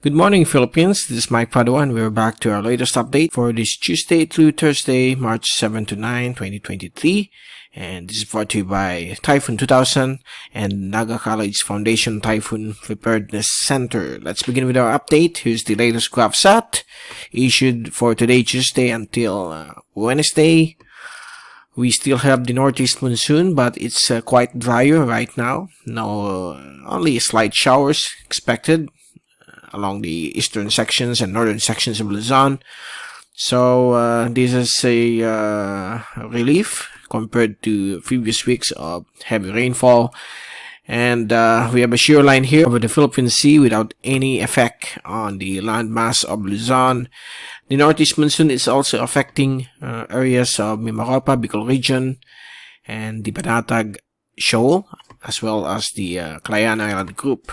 Good morning, Philippines. This is Mike Padua, and we're back to our latest update for this Tuesday through Thursday, March 7 to 9, 2023. And this is brought to you by Typhoon2000 and Naga College Foundation Typhoon Preparedness Center. Let's begin with our update. Here's the latest GovSat issued for today, Tuesday until Wednesday. We still have the Northeast Monsoon, but it's quite drier right now. Only slight showers expected along the eastern sections and northern sections of Luzon. So this is a relief compared to previous weeks of heavy rainfall. And we have a shear line here over the Philippine Sea without any effect on the landmass of Luzon. The Northeast Monsoon is also affecting areas of Mimaropa, Bicol Region, and the Panatag Shoal, as well as the Calayan Island Group.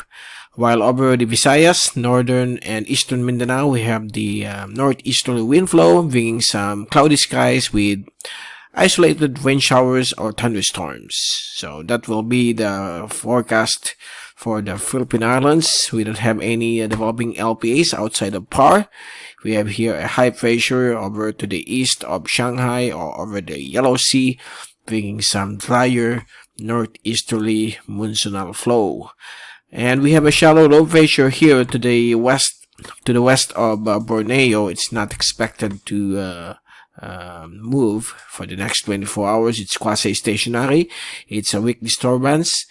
While over the Visayas, Northern and Eastern Mindanao, we have the northeasterly wind flow, bringing some cloudy skies with isolated rain showers or thunderstorms. So that will be the forecast for the Philippine Islands. We don't have any developing LPAs outside of PAR. We have here a high pressure over to the east of Shanghai or over the Yellow Sea, bringing some drier northeasterly monsoonal flow. And we have a shallow low pressure here to the west of Borneo. It's not expected to move for the next 24 hours. It's quasi-stationary. It's a weak disturbance,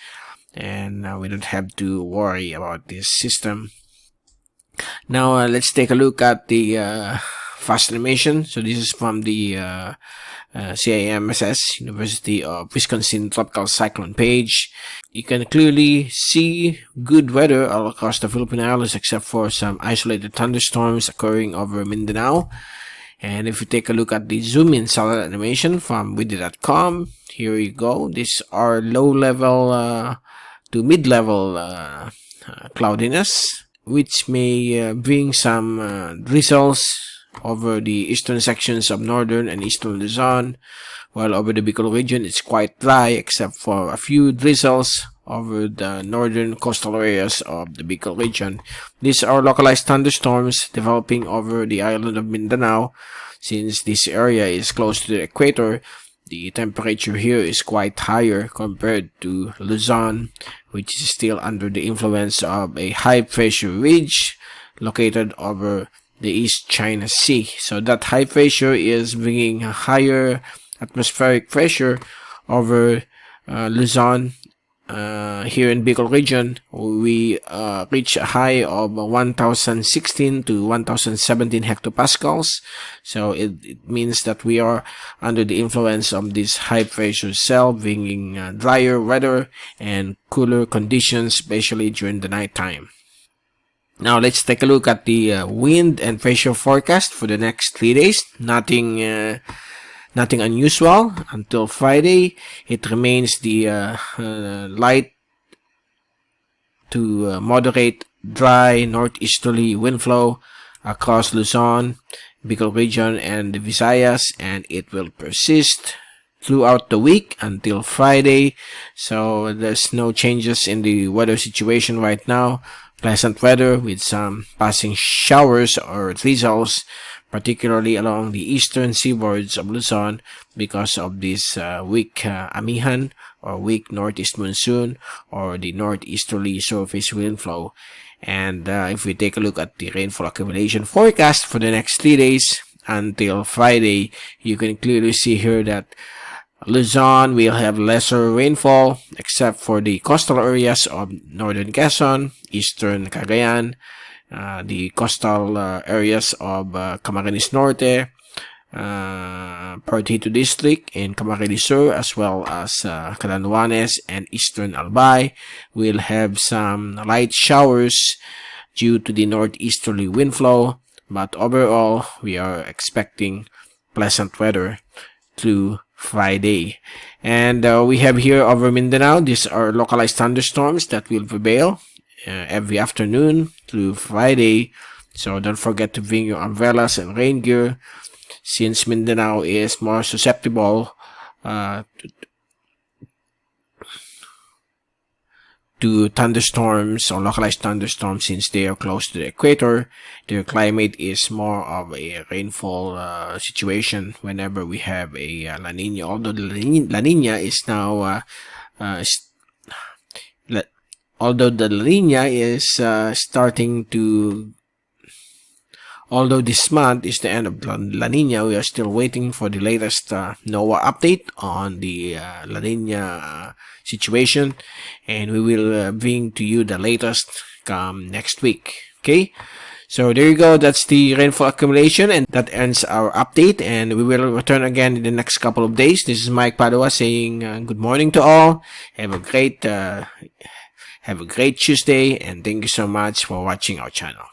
and we don't have to worry about this system. Now let's take a look at the fast animation. So this is from the CIMSS University of Wisconsin Tropical Cyclone page. You can clearly see good weather all across the Philippine Islands except for some isolated thunderstorms occurring over Mindanao. And if you take a look at the zoom in satellite animation from Widi.com, here you go. These are low level to mid level cloudiness, which may bring some drizzles over the eastern sections of northern and eastern Luzon, while over the Bicol region it's quite dry except for a few drizzles over the northern coastal areas of the Bicol region. These are localized thunderstorms developing over the island of Mindanao. Since this area is close to the equator, the temperature here is quite higher compared to Luzon, which is still under the influence of a high pressure ridge located over the East China Sea. So that high pressure is bringing a higher atmospheric pressure over Luzon. Here in Bicol region, we reach a high of 1016 to 1017 hectopascals. So it means that we are under the influence of this high pressure cell, bringing drier weather and cooler conditions, especially during the night time. Now let's take a look at the wind and pressure forecast for the next 3 days. Nothing unusual until Friday. It remains the light to moderate dry northeasterly wind flow across Luzon, Bicol region, and the Visayas, and it will persist throughout the week until Friday. So there's no changes in the weather situation right now. Pleasant weather with some passing showers or drizzles, particularly along the eastern seaboards of Luzon because of this weak Amihan or weak northeast monsoon or the northeasterly surface wind flow. And if we take a look at the rainfall accumulation forecast for the next 3 days until Friday, you can clearly see here that Luzon will have lesser rainfall except for the coastal areas of northern Quezon, eastern Cagayan, the coastal areas of Camarines Norte, T2 District in Camarines Sur, as well as Calanduanes and eastern Albay will have some light showers due to the northeasterly wind flow, but overall we are expecting pleasant weather through Friday. And we have here over Mindanao, these are localized thunderstorms that will prevail every afternoon through Friday. So don't forget to bring your umbrellas and rain gear, since Mindanao is more susceptible to thunderstorms or localized thunderstorms since they are close to the equator. Their climate is more of a rainfall situation whenever we have a La Nina. Although La Nina is now although the La Nina is starting to, although this month is the end of La Nina, we are still waiting for the latest NOAA update on the La Nina situation, and we will bring to you the latest come next week. Okay, so there you go. That's the rainfall accumulation, and that ends our update, and we will return again in the next couple of days. This is Mike Padua saying good morning to all. Have a great Tuesday, and thank you so much for watching our channel.